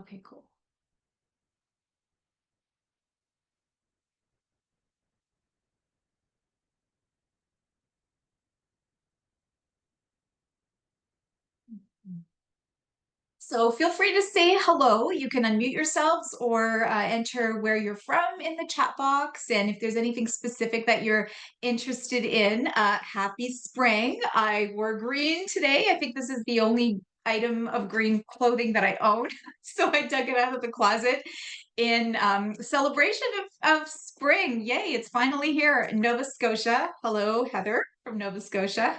Okay, cool. Mhm. So feel free to say hello. You can unmute yourselves or enter where you're from in the chat box. And if there's anything specific that you're interested in, happy spring. I wore green today. I think this is the only item of green clothing that I own. So I dug it out of the closet in celebration of spring. Yay, it's finally here in Nova Scotia. Hello, Heather from Nova Scotia.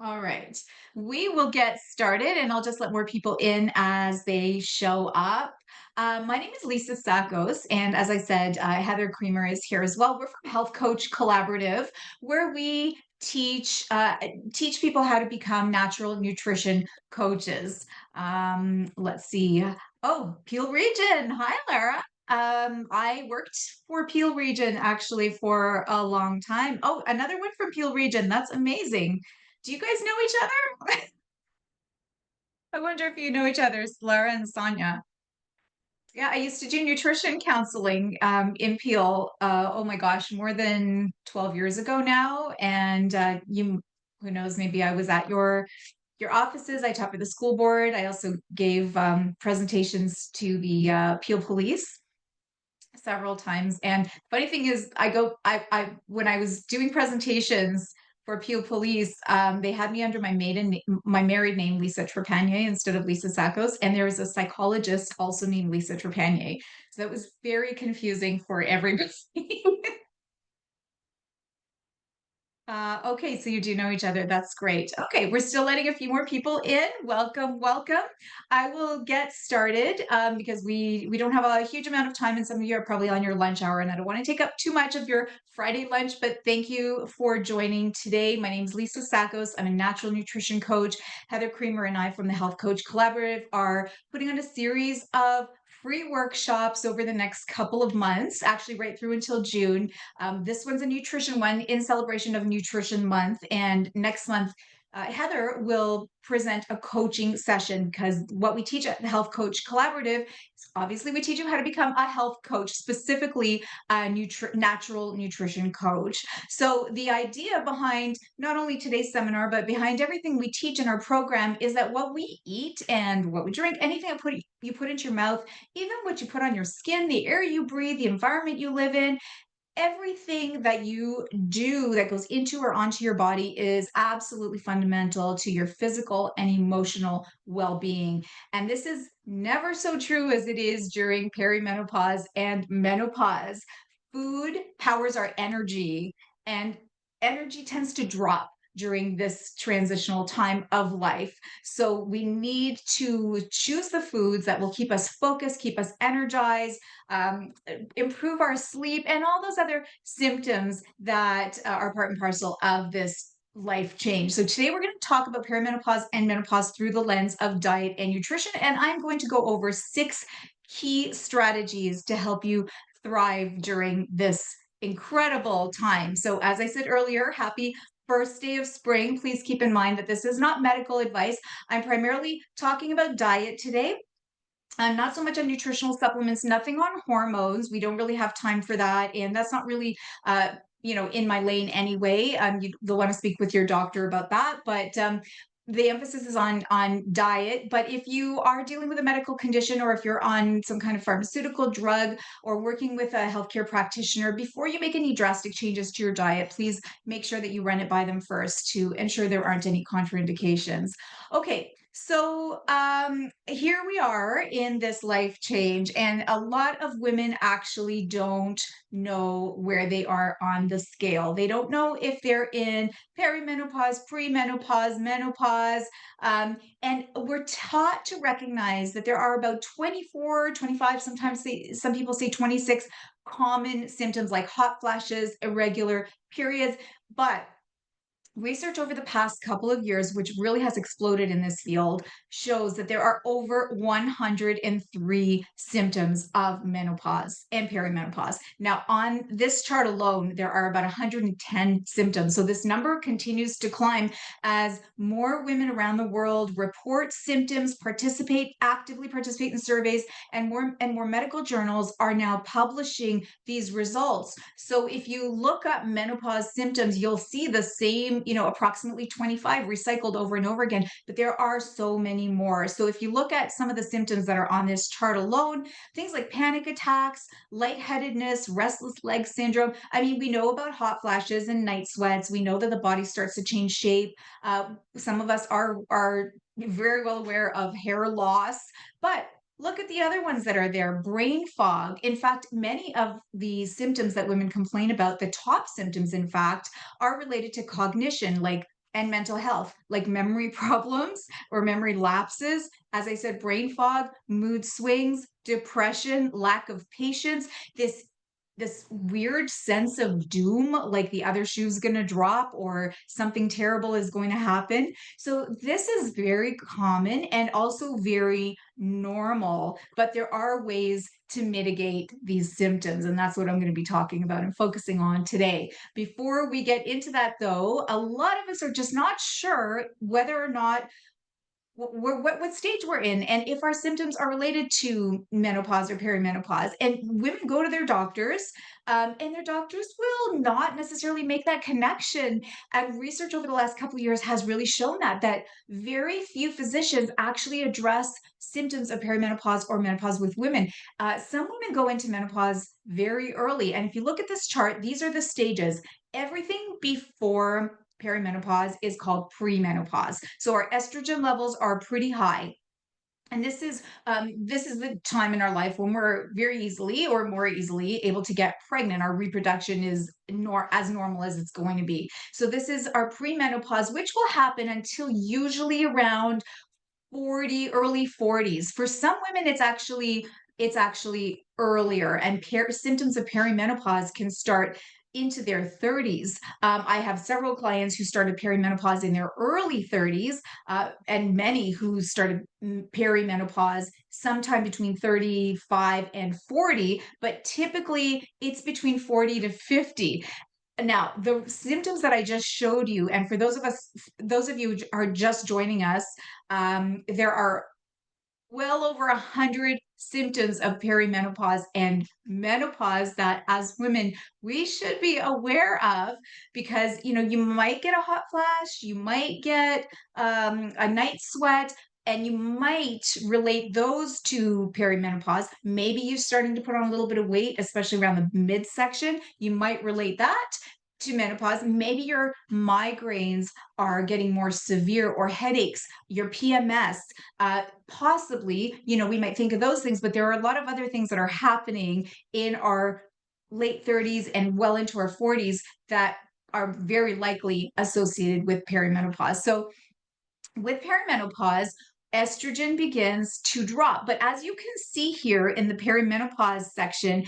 All right, we will get started and I'll just let more people in as they show up. My name is Lisa Sakos, and as I said, Heather Creamer is here as well. We're from Health Coach Collaborative, where we teach people how to become natural nutrition coaches. Let's see. Oh, Peel Region. Hi, Lara. I worked for Peel Region actually for a long time. Oh, another one from Peel Region. That's amazing. Do you guys know each other? I wonder if you know each other, it's Lara and Sonia. Yeah, I used to do nutrition counseling in Peel. Oh my gosh, more than 12 years ago now. And who knows, maybe I was at your offices. I taught for the school board. I also gave presentations to the Peel Police several times. And funny thing is, I when I was doing presentations for Peel Police, they had me under my married name, Lisa Trepanier, instead of Lisa Sakos. And there was a psychologist also named Lisa Trepanier. So that was very confusing for everybody. Okay, so you do know each other. That's great. Okay, we're still letting a few more people in. Welcome, welcome. I will get started because we don't have a huge amount of time, and some of you are probably on your lunch hour, and I don't want to take up too much of your Friday lunch. But thank you for joining today. My name is Lisa Sakos. I'm a natural nutrition coach. Heather Creamer and I from the Health Coach Collaborative are putting on a series of free workshops over the next couple of months, actually right through until June. This one's a nutrition one in celebration of Nutrition Month. And next month, Heather will present a coaching session because what we teach at the Health Coach Collaborative is obviously we teach you how to become a health coach, specifically a natural nutrition coach. So, the idea behind not only today's seminar, but behind everything we teach in our program is that what we eat and what we drink, anything you put into your mouth, even what you put on your skin, the air you breathe, the environment you live in, everything that you do that goes into or onto your body is absolutely fundamental to your physical and emotional well-being. And this is never so true as it is during perimenopause and menopause. Food powers our energy, and energy tends to drop during this transitional time of life. So we need to choose the foods that will keep us focused, keep us energized, improve our sleep, and all those other symptoms that are part and parcel of this life change. So today we're going to talk about perimenopause and menopause through the lens of diet and nutrition. And I'm going to go over 6 key strategies to help you thrive during this incredible time. So as I said earlier, happy first day of spring. Please keep in mind that this is not medical advice. I'm primarily talking about diet today, not so much on nutritional supplements, nothing on hormones. We don't really have time for that. And that's not really, in my lane anyway. You'll want to speak with your doctor about that. But the emphasis is on diet. But if you are dealing with a medical condition, or if you're on some kind of pharmaceutical drug or working with a healthcare practitioner, before you make any drastic changes to your diet, please make sure that you run it by them first to ensure there aren't any contraindications. Okay, so here we are in this life change, and a lot of women actually don't know where they are on the scale. They don't know if they're in perimenopause, premenopause, menopause, and we're taught to recognize that there are about 24, 25, sometimes some people say 26 common symptoms like hot flashes, irregular periods, but Research over the past couple of years, which really has exploded in this field, shows that there are over 103 symptoms of menopause and perimenopause. Now, on this chart alone, there are about 110 symptoms. So this number continues to climb as more women around the world report symptoms, actively participate in surveys, and more medical journals are now publishing these results. So if you look up menopause symptoms, you'll see the same, approximately 25 recycled over and over again, but there are so many more. So if you look at some of the symptoms that are on this chart alone, things like panic attacks, lightheadedness, restless leg syndrome. I mean, we know about hot flashes and night sweats. We know that the body starts to change shape. Some of us are very well aware of hair loss, but look at the other ones that are there. Brain fog. In fact, many of the symptoms that women complain about, the top symptoms, in fact, are related to cognition, and mental health, like memory problems or memory lapses. As I said, brain fog, mood swings, depression, lack of patience, this this weird sense of doom, like the other shoe's going to drop or something terrible is going to happen. So this is very common and also very normal, but there are ways to mitigate these symptoms. And that's what I'm going to be talking about and focusing on today. Before we get into that, though, a lot of us are just not sure whether or not what stage we're in and if our symptoms are related to menopause or perimenopause. And women go to their doctors, and their doctors will not necessarily make that connection. And research over the last couple of years has really shown that very few physicians actually address symptoms of perimenopause or menopause with women. Some women go into menopause very early, and if you look at this chart, these are the stages. Everything before perimenopause is called premenopause. So our estrogen levels are pretty high. And this is the time in our life when we're very easily or more easily able to get pregnant. Our reproduction is as normal as it's going to be. So this is our premenopause, which will happen until usually around 40, early 40s. For some women, it's actually earlier, and symptoms of perimenopause can start into their 30s. I have several clients who started perimenopause in their early 30s, and many who started perimenopause sometime between 35 and 40, but typically it's between 40 to 50. Now, the symptoms that I just showed you, and for those of you who are just joining us, there are well over 100 symptoms of perimenopause and menopause that as women we should be aware of, because you might get a hot flash, you might get a night sweat, and you might relate those to perimenopause. Maybe you're starting to put on a little bit of weight, especially around the midsection. You might relate that to menopause. Maybe your migraines are getting more severe, or headaches, your PMS. Possibly, we might think of those things, but there are a lot of other things that are happening in our late 30s and well into our 40s that are very likely associated with perimenopause. So, with perimenopause, estrogen begins to drop. But as you can see here in the perimenopause section,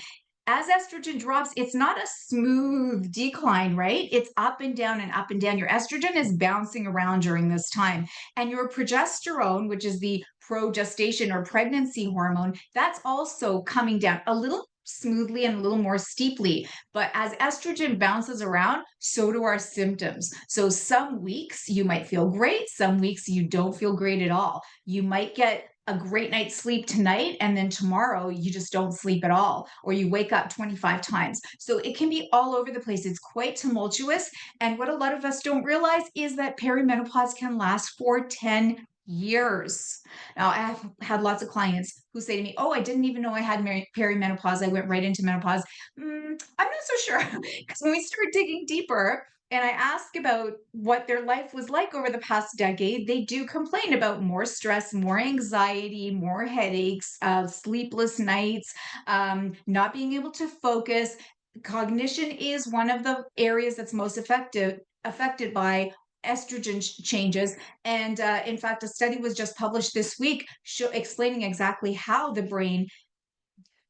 as estrogen drops, it's not a smooth decline, right? It's up and down and up and down. Your estrogen is bouncing around during this time. And your progesterone, which is the progestation or pregnancy hormone, that's also coming down a little smoothly and a little more steeply. But as estrogen bounces around, so do our symptoms. So some weeks you might feel great, some weeks you don't feel great at all. You might get a great night's sleep tonight, and then tomorrow you just don't sleep at all, or you wake up 25 times. So it can be all over the place. It's quite tumultuous. And what a lot of us don't realize is that perimenopause can last for 10 years. Now, I have had lots of clients who say to me, "Oh, I didn't even know I had perimenopause. I went right into menopause." I'm not so sure, because when we start digging deeper, and I ask about what their life was like over the past decade, they do complain about more stress, more anxiety, more headaches, sleepless nights, not being able to focus. Cognition is one of the areas that's most affected by estrogen changes. And in fact, a study was just published this week explaining exactly how the brain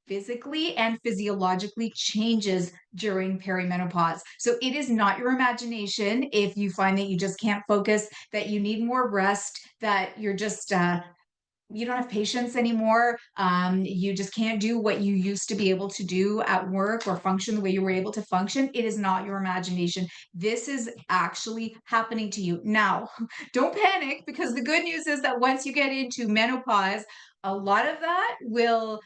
physically and physiologically changes during perimenopause. So it is not your imagination if you find that you just can't focus, that you need more rest, that you're just you don't have patience anymore. You just can't do what you used to be able to do at work or function the way you were able to function. It is not your imagination. This is actually happening to you. Now, don't panic, because the good news is that once you get into menopause, a lot of that will,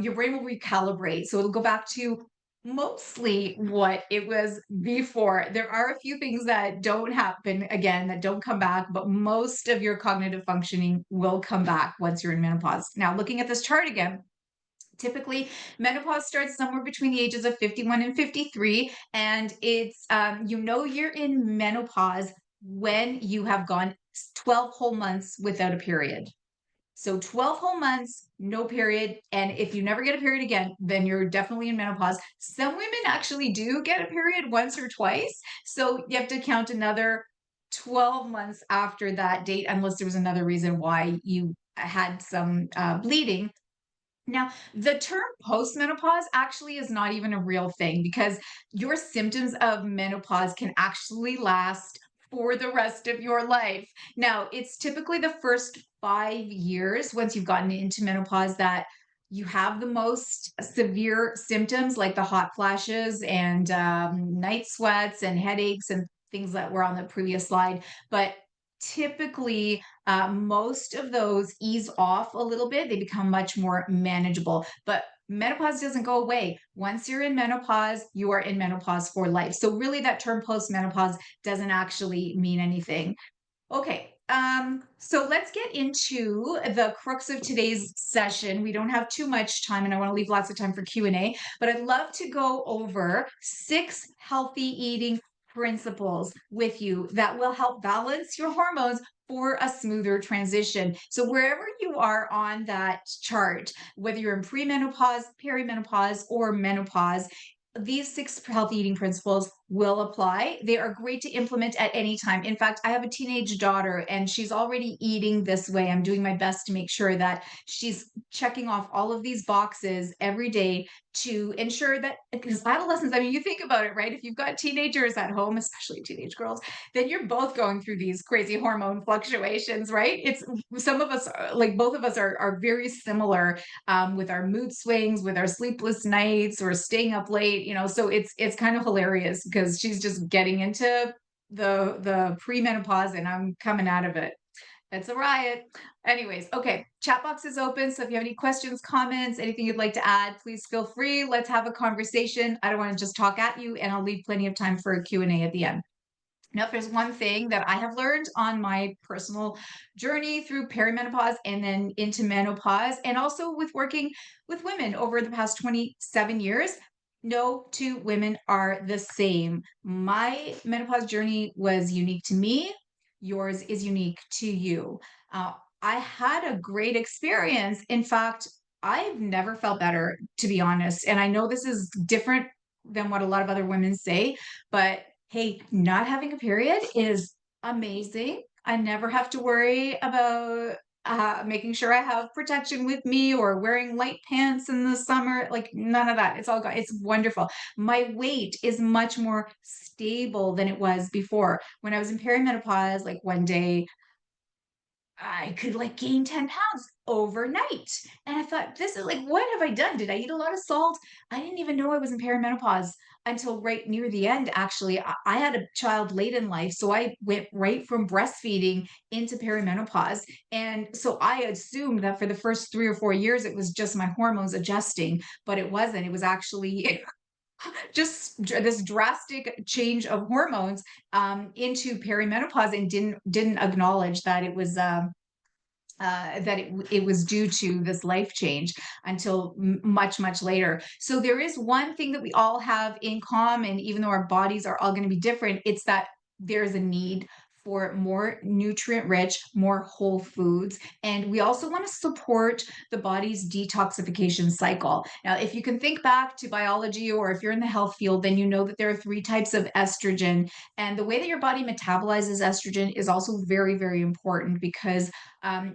your brain will recalibrate. So it'll go back to mostly what it was before. There are a few things that don't happen again, that don't come back, but most of your cognitive functioning will come back once you're in menopause. Now, looking at this chart again, typically menopause starts somewhere between the ages of 51 and 53, and it's you're in menopause when you have gone 12 whole months without a period. So 12 whole months, no period. And if you never get a period again, then you're definitely in menopause. Some women actually do get a period once or twice. So you have to count another 12 months after that date, unless there was another reason why you had some bleeding. Now, the term postmenopause actually is not even a real thing, because your symptoms of menopause can actually last for the rest of your life. Now, it's typically the first 5 years once you've gotten into menopause that you have the most severe symptoms, like the hot flashes and night sweats and headaches and things that were on the previous slide. But typically, most of those ease off a little bit. They become much more manageable. But menopause doesn't go away. Once you're in menopause, you are in menopause for life. So, really, that term postmenopause doesn't actually mean anything. Okay. So let's get into the crux of today's session. We don't have too much time, and I want to leave lots of time for Q&A, but I'd love to go over 6 healthy eating principles with you that will help balance your hormones for a smoother transition. So wherever you are on that chart, whether you're in premenopause, perimenopause, or menopause, these 6 healthy eating principles will apply. They are great to implement at any time. In fact, I have a teenage daughter and she's already eating this way. I'm doing my best to make sure that she's checking off all of these boxes every day to ensure that, because adolescents, I mean, you think about it, right? If you've got teenagers at home, especially teenage girls, then you're both going through these crazy hormone fluctuations, right? It's some of us, like both of us, are very similar with our mood swings, with our sleepless nights, or staying up late. So it's kind of hilarious because she's just getting into the premenopause, and I'm coming out of it. It's a riot. Anyways, okay, chat box is open. So if you have any questions, comments, anything you'd like to add, please feel free. Let's have a conversation. I don't want to just talk at you, and I'll leave plenty of time for a Q&A at the end. Now, if there's one thing that I have learned on my personal journey through perimenopause and then into menopause, and also with working with women over the past 27 years, no two women are the same. My menopause journey was unique to me. Yours is unique to you. Uh, I had a great experience. In fact, I've never felt better, to be honest. And I know this is different than what a lot of other women say, but hey, not having a period is amazing. I never have to worry about making sure I have protection with me or wearing light pants in the summer. Like, none of that. It's all gone. It's wonderful. My weight is much more stable than it was before. When I was in perimenopause, like one day I could like gain 10 pounds overnight. And I thought, this is like, what have I done? Did I eat a lot of salt? I didn't even know I was in perimenopause until right near the end. Actually, I had a child late in life. So I went right from breastfeeding into perimenopause. And so I assumed that for the first 3 or 4 years, it was just my hormones adjusting, but it wasn't. It was actually just this drastic change of hormones into perimenopause, and didn't acknowledge that it was it was due to this life change until much later. So there is one thing that we all have in common, even though our bodies are all going to be different. It's that there's a need for more nutrient rich, more whole foods. And we also want to support the body's detoxification cycle. Now, if you can think back to biology or if you're in the health field, then you know that there are three types of estrogen. And the way that your body metabolizes estrogen is also very, very important because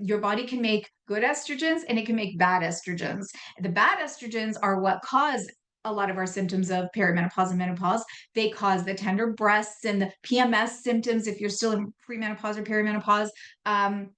your body can make good estrogens and it can make bad estrogens. The bad estrogens are what cause a lot of our symptoms of perimenopause and menopause. They cause the tender breasts and the PMS symptoms if you're still in premenopause or perimenopause. Um,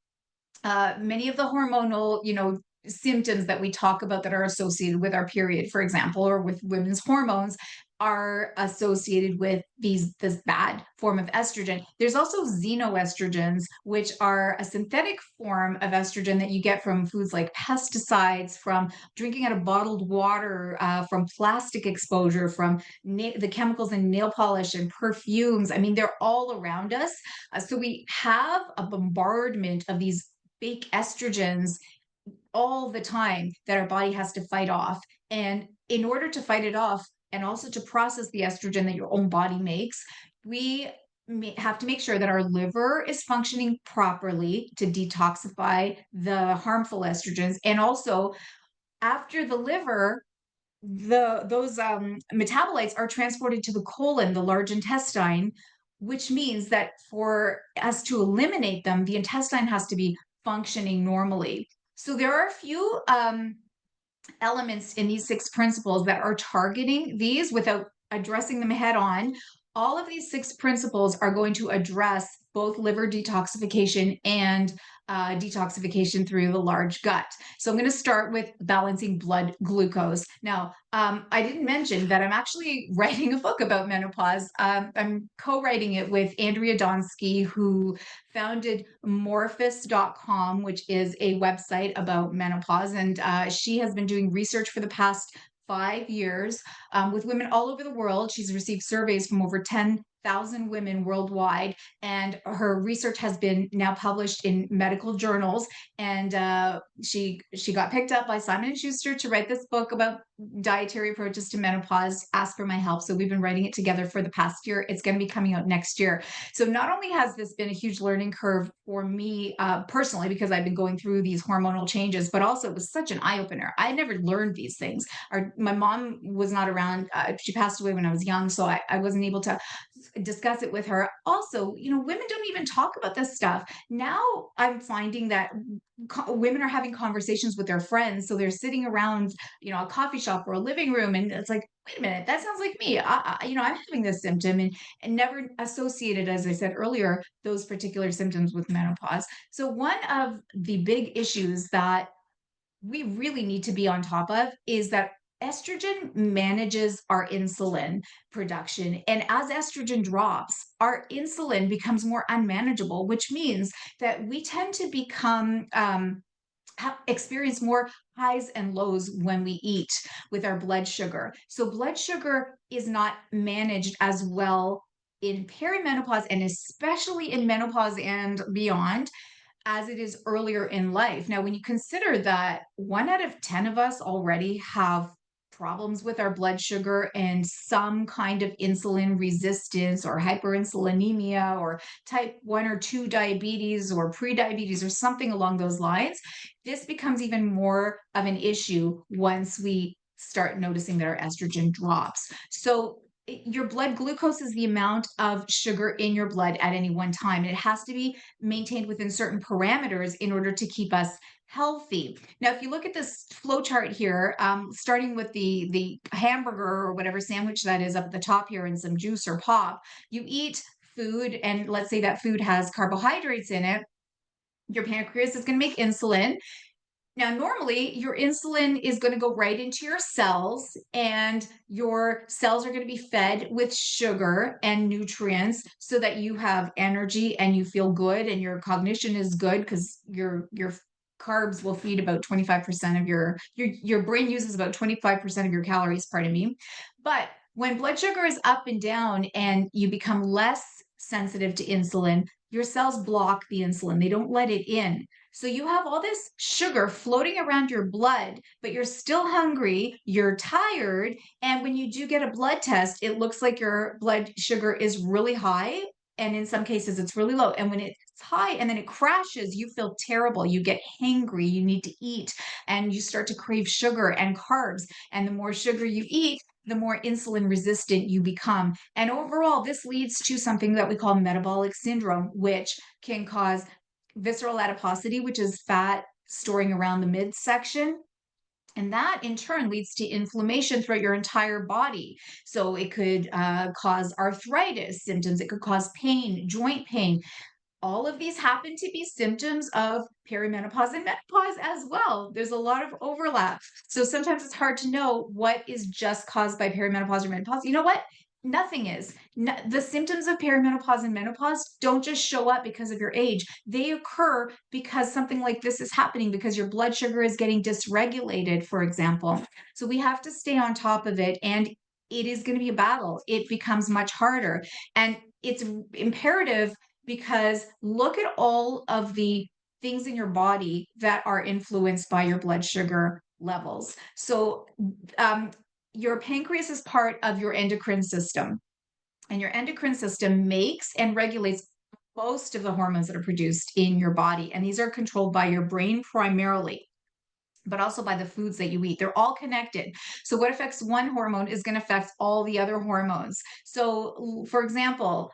Many of the hormonal, symptoms that we talk about that are associated with our period, for example, or with women's hormones, are associated with this bad form of estrogen. There's also xenoestrogens, which are a synthetic form of estrogen that you get from foods like pesticides, from drinking out of bottled water, from plastic exposure, from the chemicals in nail polish and perfumes. I mean, they're all around us. So we have a bombardment of these fake estrogens all the time that our body has to fight off. And in order to fight it off and also to process the estrogen that your own body makes, we have to make sure that our liver is functioning properly to detoxify the harmful estrogens. And also, after the liver, those metabolites are transported to the colon, the large intestine, which means that for us to eliminate them, the intestine has to be functioning normally. So there are a few elements in these six principles that are targeting these without addressing them head on. All of these six principles are going to address both liver detoxification and detoxification through the large gut. So I'm going to start with balancing blood glucose. Now, I didn't mention that I'm actually writing a book about menopause. I'm co-writing it with Andrea Donsky, who founded Morphus.com, which is a website about menopause. And she has been doing research for the past 5 years with women all over the world. She's received surveys from over 10,000 women worldwide, and her research has been now published in medical journals. And she got picked up by Simon and Schuster to write this book about dietary approaches to menopause. Ask for my help. So we've been writing it together for the past year. It's going to be coming out next year. So not only has this been a huge learning curve for me personally, because I've been going through these hormonal changes, but also it was such an eye opener. I never learned these things. My mom was not around. She passed away when I was young, so I wasn't able to discuss it with her. Also, women don't even talk about this stuff. Now I'm finding that women are having conversations with their friends. So they're sitting around, a coffee shop or a living room, and it's like, wait a minute, that sounds like me. I'm having this symptom, and never associated, as I said earlier, those particular symptoms with menopause. So one of the big issues that we really need to be on top of is that estrogen manages our insulin production. And as estrogen drops, our insulin becomes more unmanageable, which means that we tend to become experience more highs and lows when we eat with our blood sugar. So blood sugar is not managed as well in perimenopause and especially in menopause and beyond as it is earlier in life. Now, when you consider that 1 out of 10 of us already have problems with our blood sugar and some kind of insulin resistance or hyperinsulinemia or type 1 or 2 diabetes or prediabetes or something along those lines, this becomes even more of an issue once we start noticing that our estrogen drops. So your blood glucose is the amount of sugar in your blood at any one time. And it has to be maintained within certain parameters in order to keep us healthy. Now, if you look at this flow chart here, starting with the hamburger or whatever sandwich that is up at the top here and some juice or pop, you eat food, and let's say that food has carbohydrates in it. Your pancreas is going to make insulin. Now, normally your insulin is going to go right into your cells, and your cells are going to be fed with sugar and nutrients so that you have energy and you feel good and your cognition is good because your carbs will feed about 25% of your brain uses about 25% of your calories, pardon me. But when blood sugar is up and down and you become less sensitive to insulin, your cells block the insulin. They don't let it in. So you have all this sugar floating around your blood, but you're still hungry, you're tired, and when you do get a blood test, it looks like your blood sugar is really high. and in some cases it's really low. And when it's high and then it crashes, you feel terrible. You get hangry, you need to eat, and you start to crave sugar and carbs. And the more sugar you eat, the more insulin resistant you become. And overall, this leads to something that we call metabolic syndrome, which can cause visceral adiposity, which is fat storing around the midsection, and that in turn leads to inflammation throughout your entire body. So it could cause arthritis symptoms, it could cause pain, joint pain. All of these happen to be symptoms of perimenopause and menopause as well. There's a lot of overlap. So sometimes it's hard to know what is just caused by perimenopause or menopause. You know what? Nothing is. The symptoms of perimenopause and menopause don't just show up because of your age. They occur because something like this is happening, because your blood sugar is getting dysregulated, for example. So we have to stay on top of it. And it is going to be a battle. It becomes much harder. And it's imperative, because look at all of the things in your body that are influenced by your blood sugar levels. So, um, your pancreas is part of your endocrine system, and your endocrine system makes and regulates most of the hormones that are produced in your body. And these are controlled by your brain primarily, but also by the foods that you eat. They're all connected. So, what affects one hormone is going to affect all the other hormones. So, for example,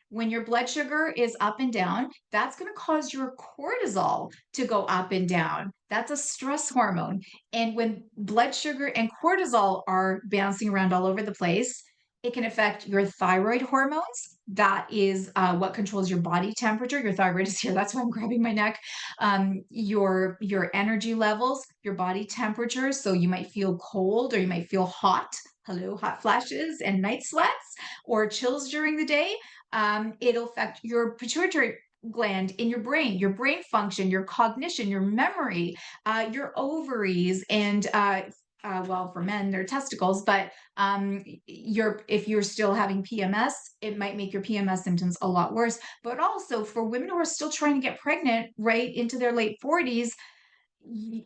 when your blood sugar is up and down, that's going to cause your cortisol to go up and down. That's a stress hormone. And when blood sugar and cortisol are bouncing around all over the place, it can affect your thyroid hormones. That is what controls your body temperature. Your thyroid is here. That's why I'm grabbing my neck. Your energy levels, your body temperature. So you might feel cold or you might feel hot. Hello, hot flashes and night sweats or chills during the day. It'll affect your pituitary gland in your brain function, your cognition, your memory, your ovaries, and well, for men, they're testicles, but if you're still having PMS, it might make your PMS symptoms a lot worse. But also for women who are still trying to get pregnant right into their late 40s,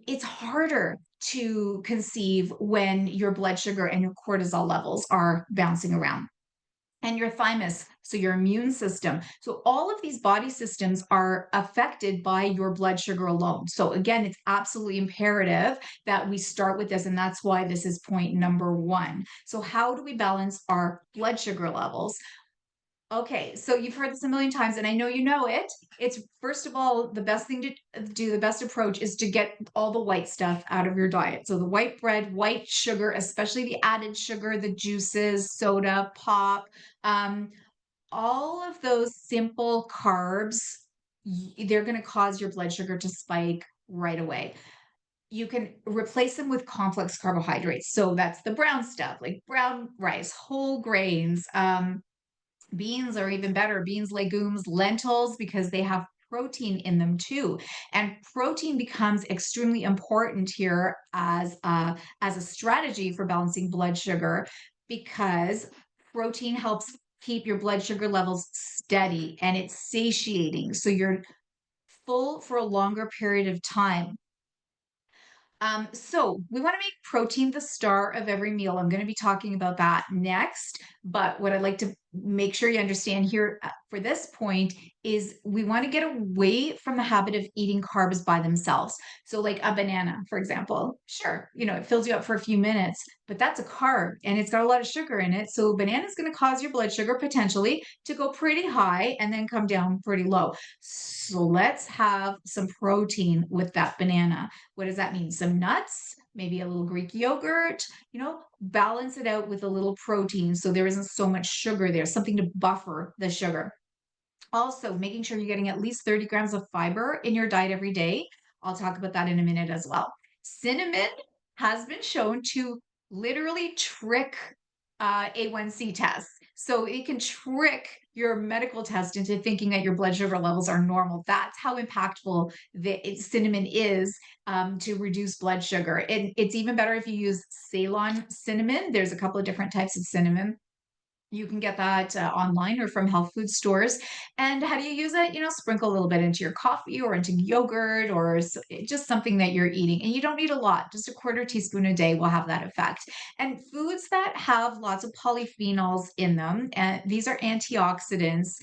it's harder to conceive when your blood sugar and your cortisol levels are bouncing around, and your thymus, so your immune system. So all of these body systems are affected by your blood sugar alone. So again, it's absolutely imperative that we start with this, and that's why this is point number one. So how do we balance our blood sugar levels? Okay, so you've heard this a million times, and I know you know it. It's first of all, the best thing to do, the best approach is to get all the white stuff out of your diet. So the white bread, white sugar, especially the added sugar, the juices, soda, pop, um, all of those simple carbs, they're going to cause your blood sugar to spike right away. You can replace them with complex carbohydrates. So that's the brown stuff, like brown rice, whole grains, beans are even better, beans, legumes, lentils, because they have protein in them too. And protein becomes extremely important here as a strategy for balancing blood sugar, because protein helps keep your blood sugar levels steady and it's satiating. So you're full for a longer period of time. So we want to make protein the star of every meal. I'm going to be talking about that next. But what I'd like to make sure you understand here for this point is we want to get away from the habit of eating carbs by themselves. So, like a banana, for example, sure, it fills you up for a few minutes, but that's a carb and it's got a lot of sugar in it. So, banana is going to cause your blood sugar potentially to go pretty high and then come down pretty low. So, let's have some protein with that banana. What does that mean? Some nuts, maybe a little Greek yogurt, balance it out with a little protein so there isn't so much sugar there, something to buffer the sugar. Also, making sure you're getting at least 30 grams of fiber in your diet every day. I'll talk about that in a minute as well. Cinnamon has been shown to literally trick A1C tests. So it can trick your medical test into thinking that your blood sugar levels are normal. That's how impactful cinnamon is to reduce blood sugar. And it's even better if you use Ceylon cinnamon. There's a couple of different types of cinnamon. You can get that online or from health food stores. And how do you use it? Sprinkle a little bit into your coffee or into yogurt or just something that you're eating. And you don't need a lot, just a quarter teaspoon a day will have that effect. And foods that have lots of polyphenols in them, and these are antioxidants.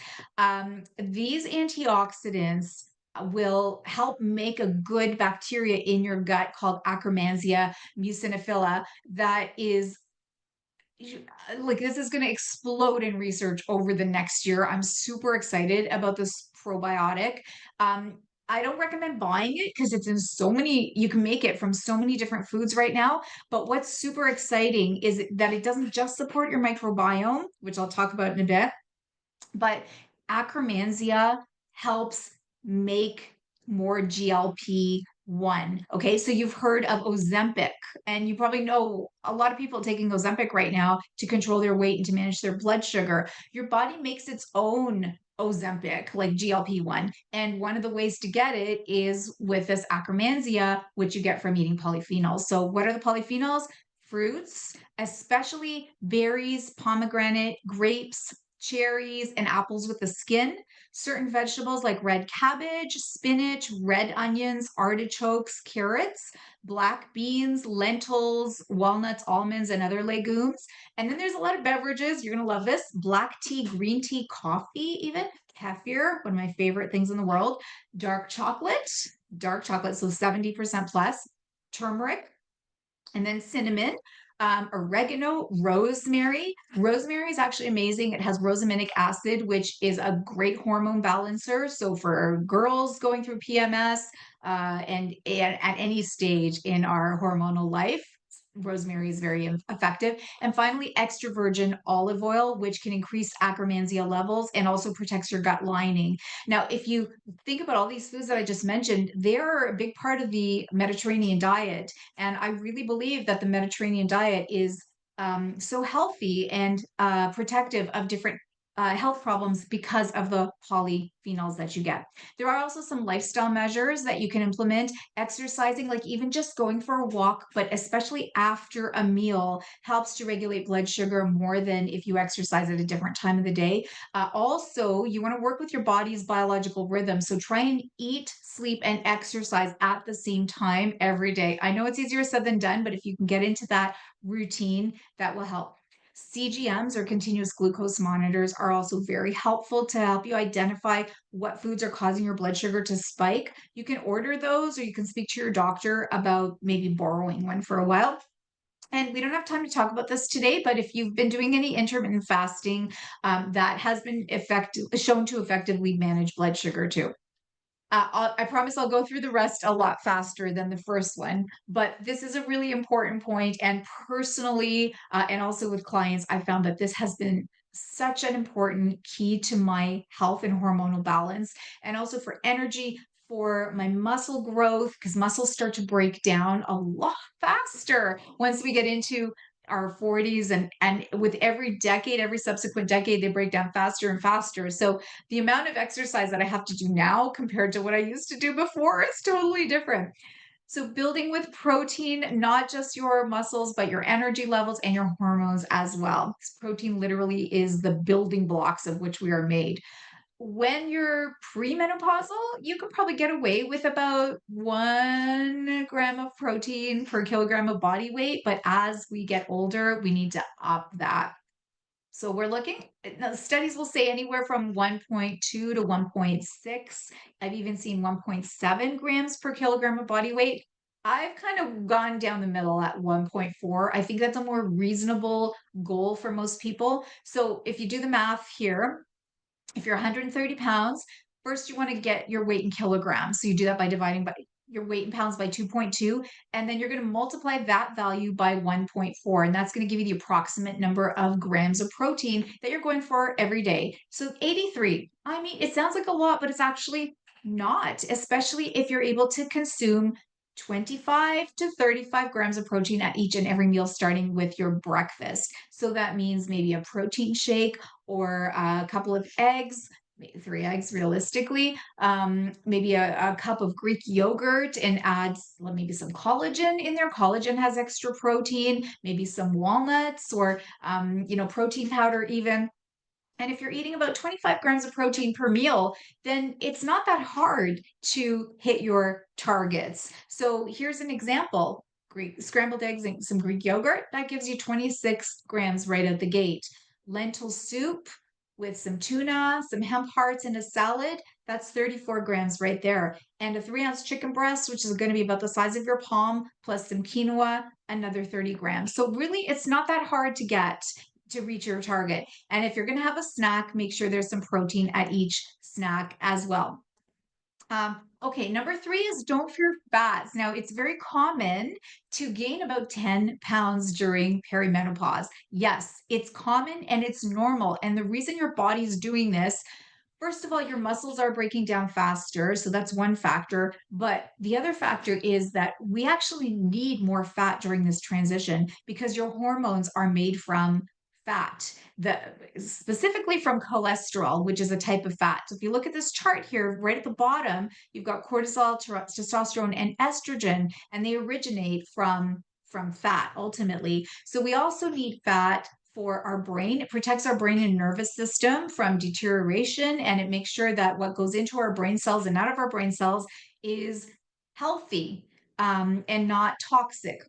These antioxidants will help make a good bacteria in your gut called Akkermansia muciniphila that is like this is going to explode in research over the next year. I'm super excited about this probiotic. Um, I don't recommend buying it because it's in so many, you can make it from so many different foods right now. But what's super exciting is that it doesn't just support your microbiome, which I'll talk about in a bit, but Akkermansia helps make more GLP-1. Okay, so you've heard of Ozempic, and you probably know a lot of people taking Ozempic right now to control their weight and to manage their blood sugar. Your body makes its own Ozempic, like GLP-1. And one of the ways to get it is with this Akkermansia, which you get from eating polyphenols. So, what are the polyphenols? Fruits, especially berries, pomegranate, grapes, cherries, and apples with the skin. Certain vegetables like red cabbage, spinach, red onions, artichokes, carrots, black beans, lentils, walnuts, almonds, and other legumes. And then there's a lot of beverages. You're going to love this: black tea, green tea, coffee, even kefir, one of my favorite things in the world, dark chocolate, so 70% plus, turmeric, and then cinnamon, oregano, rosemary. Rosemary is actually amazing. It has rosamic acid, which is a great hormone balancer. So for girls going through PMS and at any stage in our hormonal life, rosemary is very effective. And finally, extra virgin olive oil, which can increase Akkermansia levels and also protects your gut lining. Now, if you think about all these foods that I just mentioned, they're a big part of the Mediterranean diet. And I really believe that the Mediterranean diet is so healthy and protective of different health problems because of the polyphenols that you get. There are also some lifestyle measures that you can implement. Exercising, like even just going for a walk, but especially after a meal, helps to regulate blood sugar more than if you exercise at a different time of the day. Also, you want to work with your body's biological rhythm. So try and eat, sleep, and exercise at the same time every day. I know it's easier said than done, but if you can get into that routine, that will help. CGMs or continuous glucose monitors are also very helpful to help you identify what foods are causing your blood sugar to spike. You can order those or you can speak to your doctor about maybe borrowing one for a while. And we don't have time to talk about this today, but if you've been doing any intermittent fasting, that has been shown to effectively manage blood sugar too. I promise I'll go through the rest a lot faster than the first one, but this is a really important point. And personally, and also with clients, I found that this has been such an important key to my health and hormonal balance, and also for energy, for my muscle growth, because muscles start to break down a lot faster once we get into our 40s and with every decade, every subsequent decade, they break down faster and faster. So the amount of exercise that I have to do now compared to what I used to do before is totally different. So, building with protein, not just your muscles, but your energy levels and your hormones as well. 'Cause protein literally is the building blocks of which we are made. When you're premenopausal, you could probably get away with about 1 gram of protein per kilogram of body weight. But as we get older, we need to up that. So we're looking, now the studies will say anywhere from 1.2 to 1.6. I've even seen 1.7 grams per kilogram of body weight. I've kind of gone down the middle at 1.4. I think that's a more reasonable goal for most people. So if you do the math here, if you're 130 pounds, first you want to get your weight in kilograms. So you do that by dividing by your weight in pounds by 2.2, and then you're going to multiply that value by 1.4, and that's going to give you the approximate number of grams of protein that you're going for every day. So 83. I mean, it sounds like a lot, but it's actually not, especially if you're able to consume 25 to 35 grams of protein at each and every meal, starting with your breakfast. So that means maybe a protein shake or a couple of eggs, Three eggs realistically, maybe a cup of Greek yogurt and add maybe some collagen in there. Collagen has extra protein, maybe some walnuts or, protein powder even. And if you're eating about 25 grams of protein per meal, then it's not that hard to hit your targets. So here's an example. Greek scrambled eggs and some Greek yogurt, that gives you 26 grams right out the gate. Lentil soup with some tuna, some hemp hearts, and a salad, that's 34 grams right there. And a 3 ounce chicken breast, which is going to be about the size of your palm, plus some quinoa, another 30 grams. So really, it's not that hard to get to reach your target. And if you're going to have a snack, make sure there's some protein at each snack as well. Okay, number three is don't fear fats. Now, it's very common to gain about 10 pounds during perimenopause. Yes, it's common and it's normal. And the reason your body's doing this, first of all, your muscles are breaking down faster. So that's one factor. But the other factor is that we actually need more fat during this transition because your hormones are made from fat, the specifically from cholesterol, which is a type of fat. So if you look at this chart here, right at the bottom, you've got cortisol, testosterone, and estrogen, and they originate from fat ultimately. So we also need fat for our brain. It protects our brain and nervous system from deterioration, and it makes sure that what goes into our brain cells and out of our brain cells is healthy and not toxic.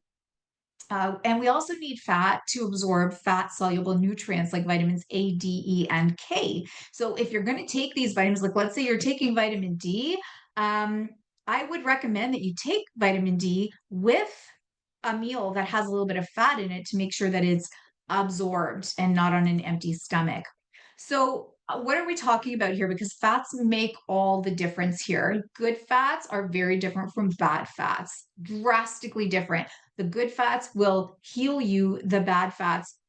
And we also need fat to absorb fat soluble nutrients like vitamins A, D, E, and K. So if you're going to take these vitamins, like let's say you're taking vitamin D, um, I would recommend that you take vitamin D with a meal that has a little bit of fat in it to make sure that it's absorbed and not on an empty stomach. So, what are we talking about here? Because fats make all the difference here. Good fats are very different from bad fats, drastically different. The good fats will heal you, the bad fats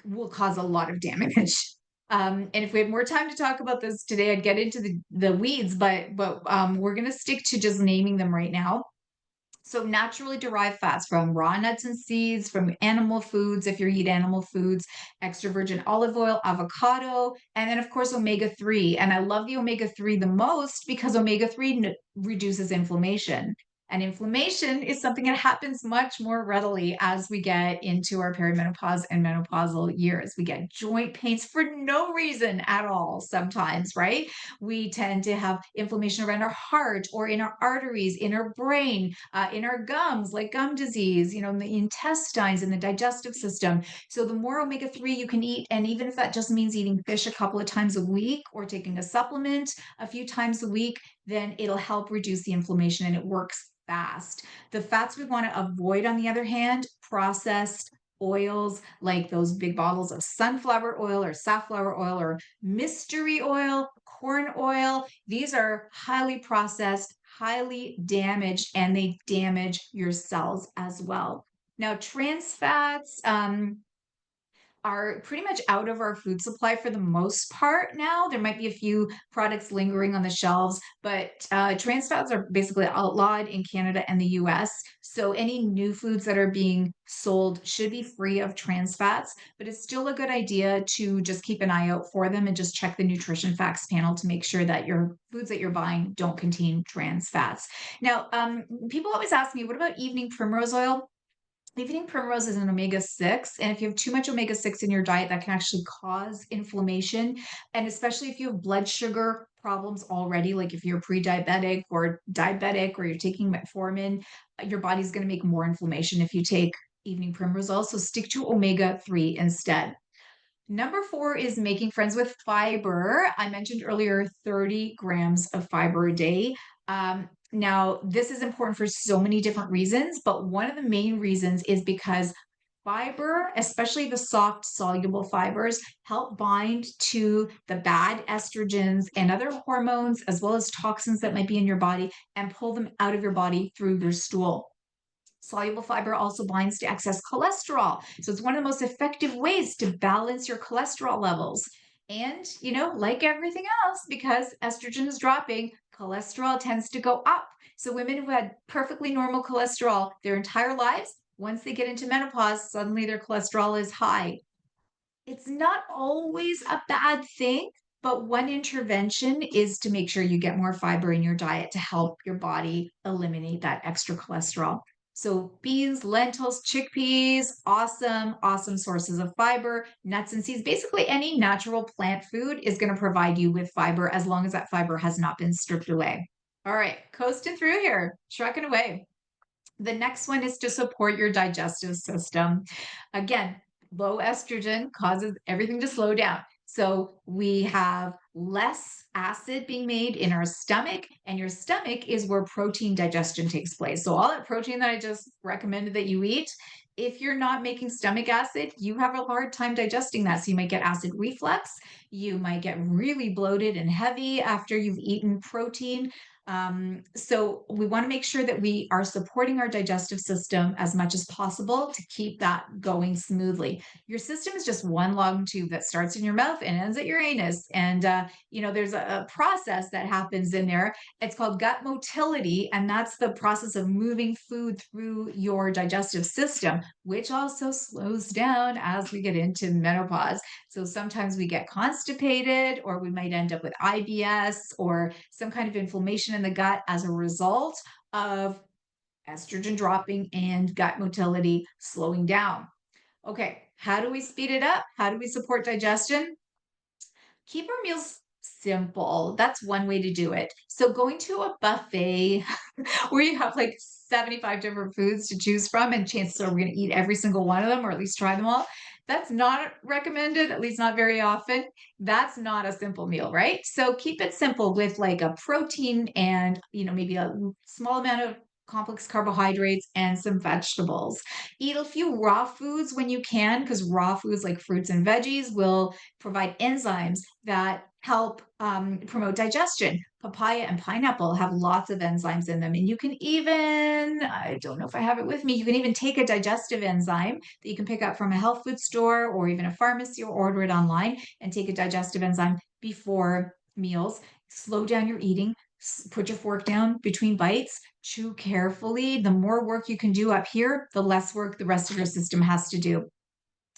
will cause a lot of damage. And if we had more time to talk about this today, I'd get into the weeds, but we're going to stick to just naming them right now. So naturally derived fats from raw nuts and seeds, from animal foods, if you eat animal foods, extra virgin olive oil, avocado, and then of course omega-3. And I love the omega-3 the most because omega-3 reduces inflammation. And inflammation is something that happens much more readily as we get into our perimenopause and menopausal years. We get joint pains for no reason at all sometimes, right? We tend to have inflammation around our heart or in our arteries, in our brain, in our gums, like gum disease, in the intestines, in the digestive system. So the more omega-3 you can eat, and even if that just means eating fish a couple of times a week or taking a supplement a few times a week, then it'll help reduce the inflammation and it works fast. The fats we want to avoid, on the other hand, processed oils like those big bottles of sunflower oil or safflower oil or mystery oil, corn oil. These are highly processed, highly damaged, and they damage your cells as well. Now, trans fats, are pretty much out of our food supply for the most part now. There might be a few products lingering on the shelves, but trans fats are basically outlawed in Canada and the US. So any new foods that are being sold should be free of trans fats, but it's still a good idea to just keep an eye out for them and just check the nutrition facts panel to make sure that your foods that you're buying don't contain trans fats. Now, people always ask me, what about evening primrose oil? Evening primrose is an omega-6, and if you have too much omega-6 in your diet, that can actually cause inflammation. And especially if you have blood sugar problems already, like if you're pre-diabetic or diabetic or you're taking metformin, your body's going to make more inflammation if you take evening primrose oil. So stick to omega-3 instead. Number four is making friends with fiber. I mentioned earlier 30 grams of fiber a day. Now, this is important for so many different reasons, but one of the main reasons is because fiber, especially the soft soluble fibers, help bind to the bad estrogens and other hormones, as well as toxins that might be in your body, and pull them out of your body through your stool. Soluble fiber also binds to excess cholesterol. So it's one of the most effective ways to balance your cholesterol levels. And, like everything else, because estrogen is dropping, cholesterol tends to go up. So women who had perfectly normal cholesterol their entire lives, once they get into menopause, suddenly their cholesterol is high. It's not always a bad thing, But one intervention is to make sure you get more fiber in your diet to help your body eliminate that extra cholesterol. So, beans, lentils, chickpeas, awesome, awesome sources of fiber, nuts and seeds. Basically, any natural plant food is going to provide you with fiber as long as that fiber has not been stripped away. All right, coasting through here, trucking away. The next one is to support your digestive system. Again, low estrogen causes everything to slow down. So we have less acid being made in our stomach, and your stomach is where protein digestion takes place. So all that protein that I just recommended that you eat, if you're not making stomach acid, you have a hard time digesting that. So you might get acid reflux. You might get really bloated and heavy after you've eaten protein. So we want to make sure that we are supporting our digestive system as much as possible to keep that going smoothly. Your system is just one long tube that starts in your mouth and ends at your anus. And, there's a process that happens in there. It's called gut motility. And that's the process of moving food through your digestive system, which also slows down as we get into menopause. So sometimes we get constipated, or we might end up with IBS or some kind of inflammation in the gut as a result of estrogen dropping and gut motility slowing down. Okay, how do we speed it up? How do we support digestion? Keep our meals simple. That's one way to do it. So going to a buffet where you have like 75 different foods to choose from, and chances are we're going to eat every single one of them, or at least try them all. That's not recommended, at least not very often. That's not a simple meal, right? So keep it simple with like a protein and, maybe a small amount of complex carbohydrates and some vegetables. Eat a few raw foods when you can, because raw foods like fruits and veggies will provide enzymes that help promote digestion. Papaya and pineapple have lots of enzymes in them. And you can even, I don't know if I have it with me, you can even take a digestive enzyme that you can pick up from a health food store or even a pharmacy, or order it online, and take a digestive enzyme before meals. Slow down your eating. Put your fork down between bites, chew carefully. The more work you can do up here, the less work the rest of your system has to do.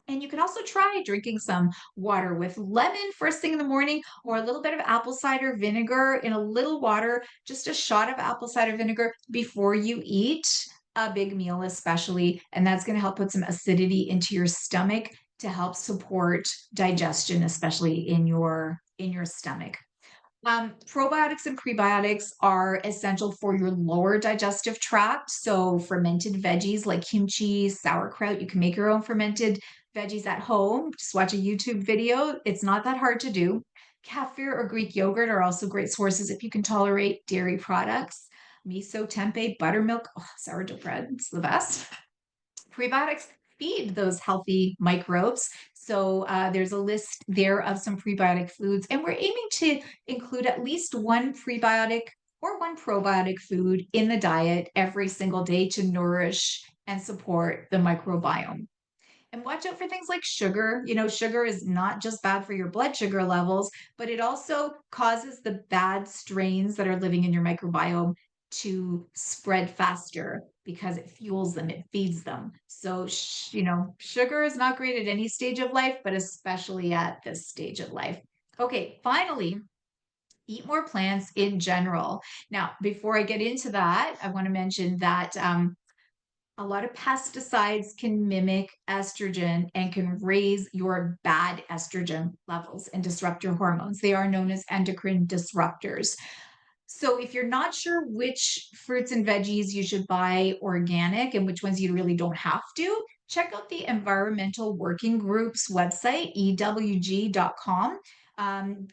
And you can also try drinking some water with lemon first thing in the morning, or a little bit of apple cider vinegar in a little water, just a shot of apple cider vinegar before you eat a big meal, especially. And that's going to help put some acidity into your stomach to help support digestion, especially in your stomach. Probiotics and prebiotics are essential for your lower digestive tract. So, fermented veggies like kimchi, sauerkraut, you can make your own fermented veggies at home. Just watch a YouTube video. It's not that hard to do. Kefir or Greek yogurt are also great sources if you can tolerate dairy products. Miso, tempeh, buttermilk, sourdough bread, it's the best. Prebiotics feed those healthy microbes. So there's a list there of some prebiotic foods, and we're aiming to include at least one prebiotic or one probiotic food in the diet every single day to nourish and support the microbiome. And watch out for things like sugar. Sugar is not just bad for your blood sugar levels, but it also causes the bad strains that are living in your microbiome to spread faster because it fuels them, it feeds them. So, sugar is not great at any stage of life, but especially at this stage of life. Okay, finally, eat more plants in general. Now, before I get into that, I want to mention that a lot of pesticides can mimic estrogen and can raise your bad estrogen levels and disrupt your hormones. They are known as endocrine disruptors. So, if you're not sure which fruits and veggies you should buy organic and which ones you really don't have to, check out the Environmental Working Group's website, ewg.com,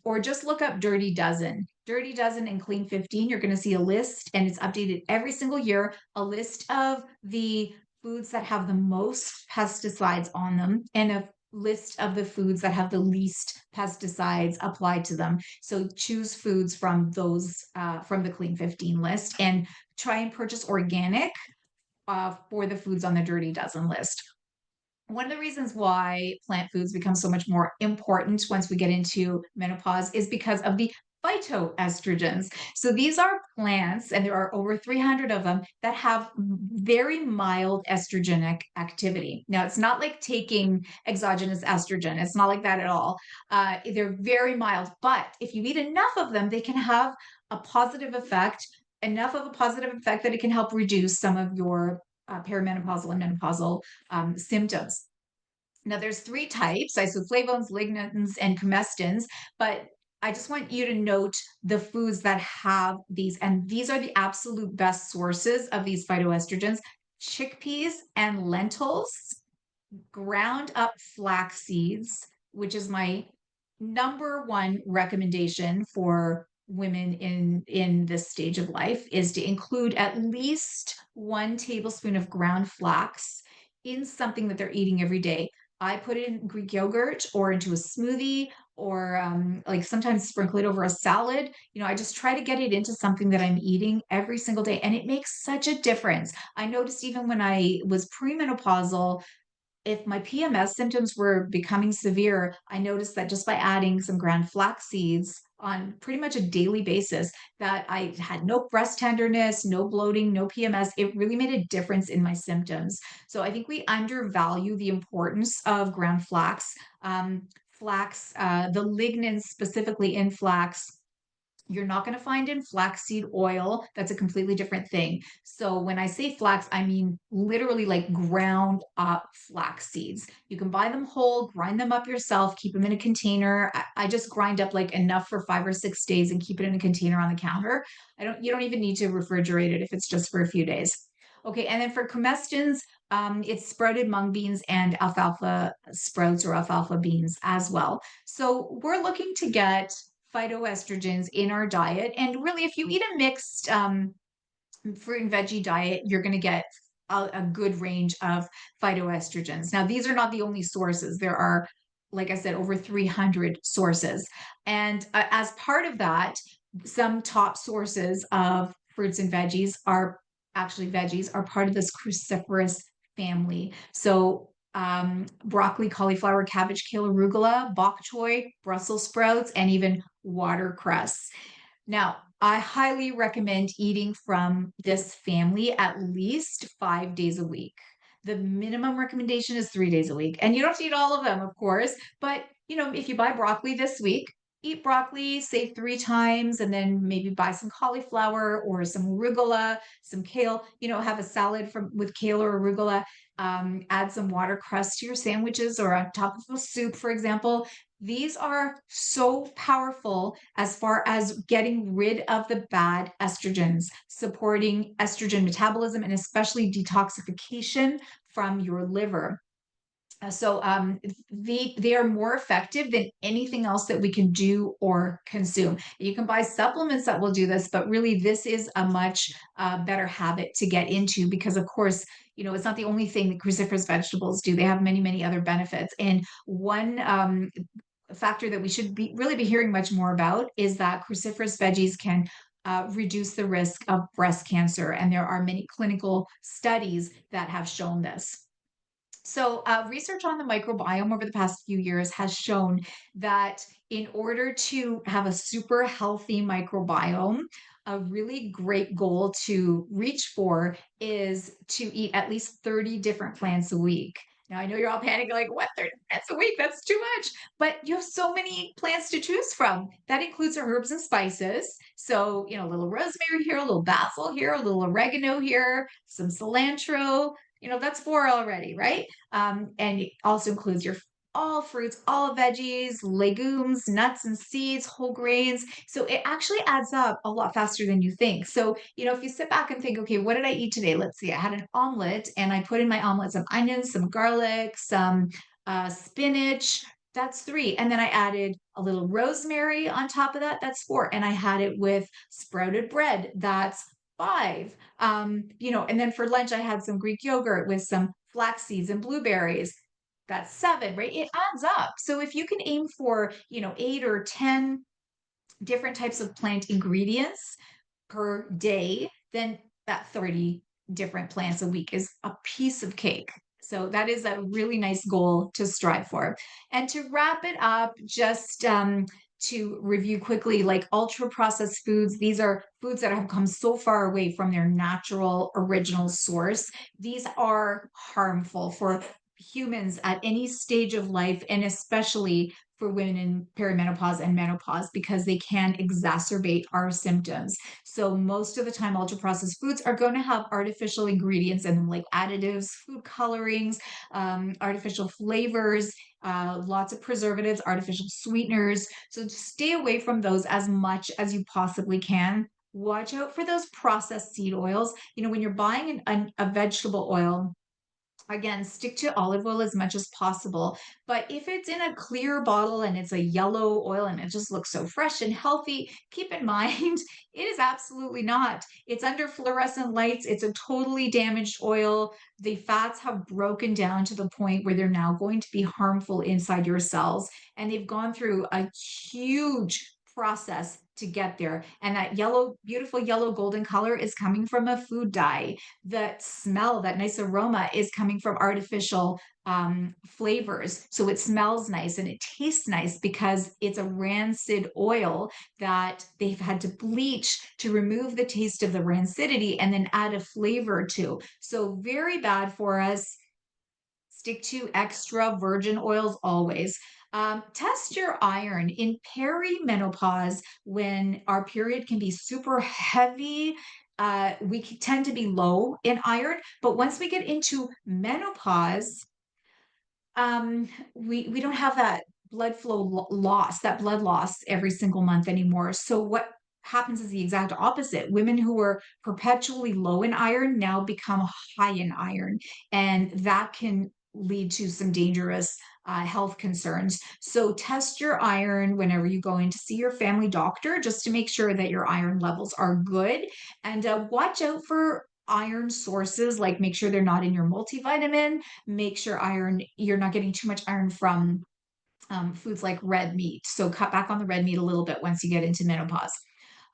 or just look up Dirty Dozen. Dirty Dozen and Clean 15, you're going to see a list, and it's updated every single year, a list of the foods that have the most pesticides on them, and a list of the foods that have the least pesticides applied to them. So choose foods from those from the Clean 15 list, and try and purchase organic for the foods on the Dirty Dozen list. One of the reasons why plant foods become so much more important once we get into menopause is because of the phytoestrogens. So these are plants, and there are over 300 of them that have very mild estrogenic activity. Now, it's not like taking exogenous estrogen. It's not like that at all. They're very mild, but if you eat enough of them, they can have a positive effect, enough of a positive effect that it can help reduce some of your perimenopausal and menopausal symptoms. Now, there's three types: isoflavones, lignans, and comestins. But I just want you to note the foods that have these, and these are the absolute best sources of these phytoestrogens: chickpeas and lentils, ground up flax seeds, which is my number one recommendation for women in this stage of life, is to include at least 1 tablespoon of ground flax in something that they're eating every day. I put it in Greek yogurt or into a smoothie, or like sometimes sprinkle it over a salad. I just try to get it into something that I'm eating every single day, and it makes such a difference. I noticed even when I was premenopausal, if my PMS symptoms were becoming severe, I noticed that just by adding some ground flax seeds on pretty much a daily basis, that I had no breast tenderness, no bloating, no PMS. It really made a difference in my symptoms. So I think we undervalue the importance of ground flax. Flax, the lignans specifically in flax, you're not going to find in flaxseed oil. That's a completely different thing. So when I say flax, I mean literally like ground up flax seeds. You can buy them whole, grind them up yourself, keep them in a container. I just grind up like enough for 5 or 6 days and keep it in a container on the counter. You don't even need to refrigerate it if it's just for a few days. Okay, and then for comestins, it's sprouted mung beans and alfalfa sprouts or alfalfa beans as well. So we're looking to get phytoestrogens in our diet. And really, if you eat a mixed fruit and veggie diet, you're going to get a good range of phytoestrogens. Now, these are not the only sources. There are, like I said, over 300 sources. And as part of that, some top sources of fruits and veggies are actually veggies are part of this cruciferous family. So broccoli, cauliflower, cabbage, kale, arugula, bok choy, Brussels sprouts, and even watercress. Now, I highly recommend eating from this family at least 5 days a week. The minimum recommendation is 3 days a week. And you don't have to eat all of them, of course, but if you buy broccoli this week, eat broccoli, say 3 times, and then maybe buy some cauliflower or some arugula, some kale, have a salad with kale or arugula. Add some watercress to your sandwiches or on top of a soup, for example. These are so powerful as far as getting rid of the bad estrogens, supporting estrogen metabolism, and especially detoxification from your liver. So they are more effective than anything else that we can do or consume. You can buy supplements that will do this, but really this is a much better habit to get into because, of course, it's not the only thing that cruciferous vegetables do. They have many, many other benefits. And one factor that we should really be hearing much more about is that cruciferous veggies can reduce the risk of breast cancer. And there are many clinical studies that have shown this. So, research on the microbiome over the past few years has shown that in order to have a super healthy microbiome, a really great goal to reach for is to eat at least 30 different plants a week. Now, I know you're all panicking, like, what, 30 plants a week? That's too much. But you have so many plants to choose from. That includes our herbs and spices. So, a little rosemary here, a little basil here, a little oregano here, some cilantro. That's four already, right? And it also includes your all fruits, all veggies, legumes, nuts and seeds, whole grains. So it actually adds up a lot faster than you think. So, if you sit back and think, okay, what did I eat today? Let's see, I had an omelet and I put in my omelet some onions, some garlic, some spinach. That's three. And then I added a little rosemary on top of that. That's four. And I had it with sprouted bread. That's five. And then for lunch, I had some Greek yogurt with some flax seeds and blueberries. That's seven, right? It adds up. So if you can aim for, 8 or 10 different types of plant ingredients per day, then that 30 different plants a week is a piece of cake. So that is a really nice goal to strive for. And to wrap it up, just to review quickly, like ultra processed foods, these are foods that have come so far away from their natural original source. These are harmful for humans at any stage of life, and especially for women in perimenopause and menopause, because they can exacerbate our symptoms. So most of the time, ultra processed foods are going to have artificial ingredients in them, like additives, food colorings, artificial flavors, lots of preservatives, artificial sweeteners. So just stay away from those as much as you possibly can. Watch out for those processed seed oils. When you're buying a vegetable oil, again, stick to olive oil as much as possible. But if it's in a clear bottle and it's a yellow oil and it just looks so fresh and healthy, keep in mind it is absolutely not. It's under fluorescent lights. It's a totally damaged oil. The fats have broken down to the point where they're now going to be harmful inside your cells. And they've gone through a huge process to get there. And that yellow, beautiful yellow golden color is coming from a food dye. That smell, that nice aroma is coming from artificial flavors. So it smells nice and it tastes nice because it's a rancid oil that they've had to bleach to remove the taste of the rancidity and then add a flavor to. So very bad for us. Stick to extra virgin oils always. Test your iron in perimenopause when our period can be super heavy. We tend to be low in iron, but once we get into menopause, we don't have that blood flow loss, that blood loss every single month anymore. So what happens is the exact opposite. Women who were perpetually low in iron now become high in iron, and that can lead to some dangerous health concerns. So test your iron whenever you go in to see your family doctor, just to make sure that your iron levels are good. And watch out for iron sources, like make sure they're not in your multivitamin. Make sure you're not getting too much iron from foods like red meat. So cut back on the red meat a little bit once you get into menopause.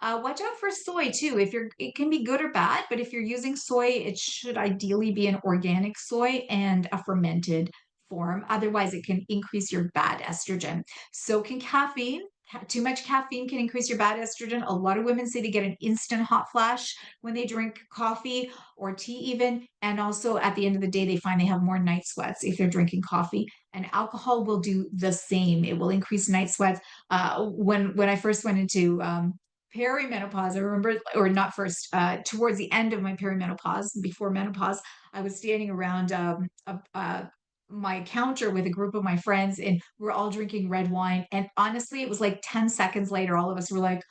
Watch out for soy too. It can be good or bad, but if you're using soy, it should ideally be an organic soy and a fermented form. Otherwise, it can increase your bad estrogen. So can caffeine. Too much caffeine can increase your bad estrogen. A lot of women say they get an instant hot flash when they drink coffee or tea, even. And also at the end of the day, they find they have more night sweats if they're drinking coffee. And alcohol will do the same. It will increase night sweats. When I first went into perimenopause, I remember, or not first, towards the end of my perimenopause, before menopause, I was standing around my counter with a group of my friends, and we're all drinking red wine. And honestly, it was like 10 seconds later, all of us were like,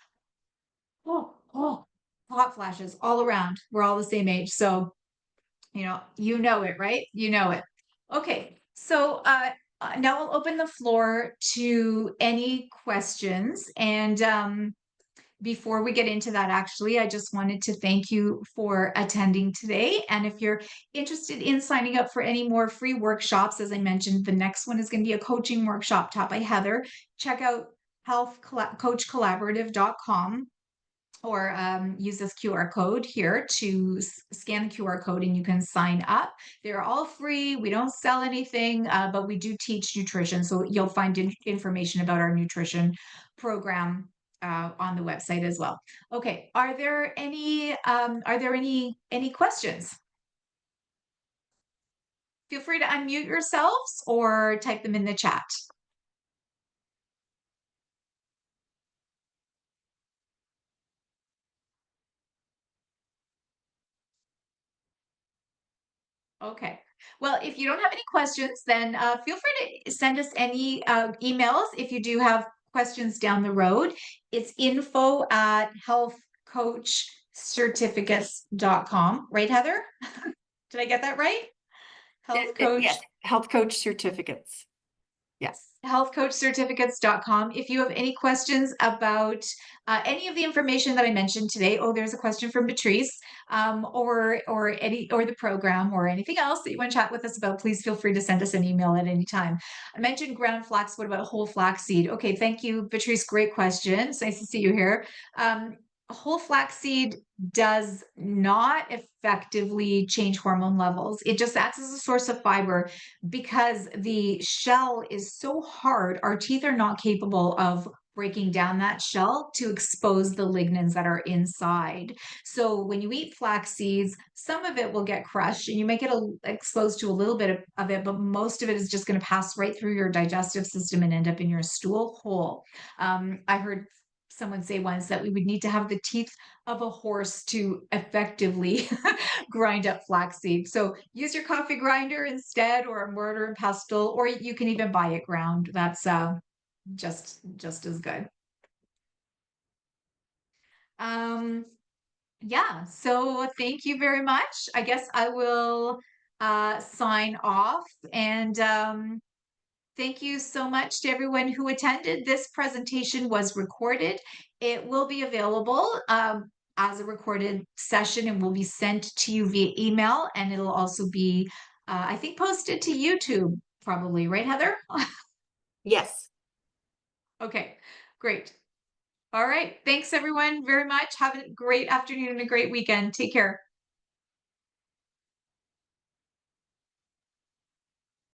oh, oh, hot flashes all around. We're all the same age. So, you know it, right? You know it. Okay. So, now I'll open the floor to any questions. And before we get into that, actually, I just wanted to thank you for attending today. And if you're interested in signing up for any more free workshops, as I mentioned, the next one is going to be a coaching workshop taught by Heather. Check out healthcoachcollaborative.com, or use this QR code here to scan the QR code and you can sign up. They're all free. We don't sell anything, but we do teach nutrition. So you'll find information about our nutrition program on the website as well. Okay. Are there any questions? Feel free to unmute yourselves or type them in the chat. Okay. Well, if you don't have any questions, then feel free to send us any emails if you do have questions down the road. It's info@healthcoachcertificates.com. Right, Heather? Did I get that right? Health coach. Yes, health coach certificates. Yes. Healthcoachcertificates.com. If you have any questions about any of the information that I mentioned today, there's a question from Patrice, or the program or anything else that you want to chat with us about, please feel free to send us an email at any time. I mentioned ground flax. What about whole flaxseed? Okay, thank you, Patrice. Great question. It's nice to see you here. Whole flaxseed does not effectively change hormone levels. It just acts as a source of fiber because the shell is so hard, our teeth are not capable of breaking down that shell to expose the lignins that are inside. So when you eat flax seeds, some of it will get crushed and you may get exposed to a little bit of it, but most of it is just going to pass right through your digestive system and end up in your stool whole. I heard someone say once that we would need to have the teeth of a horse to effectively grind up flaxseed. So use your coffee grinder instead, or a mortar and pestle, or you can even buy it ground. That's just as good. Um, yeah, so thank you very much. I guess I will sign off, and thank you so much to everyone who attended. This presentation was recorded. It will be available as a recorded session and will be sent to you via email, and it'll also be, I think, posted to YouTube probably, right, Heather? Yes. Okay, great. All right. Thanks, everyone, very much. Have a great afternoon and a great weekend. Take care.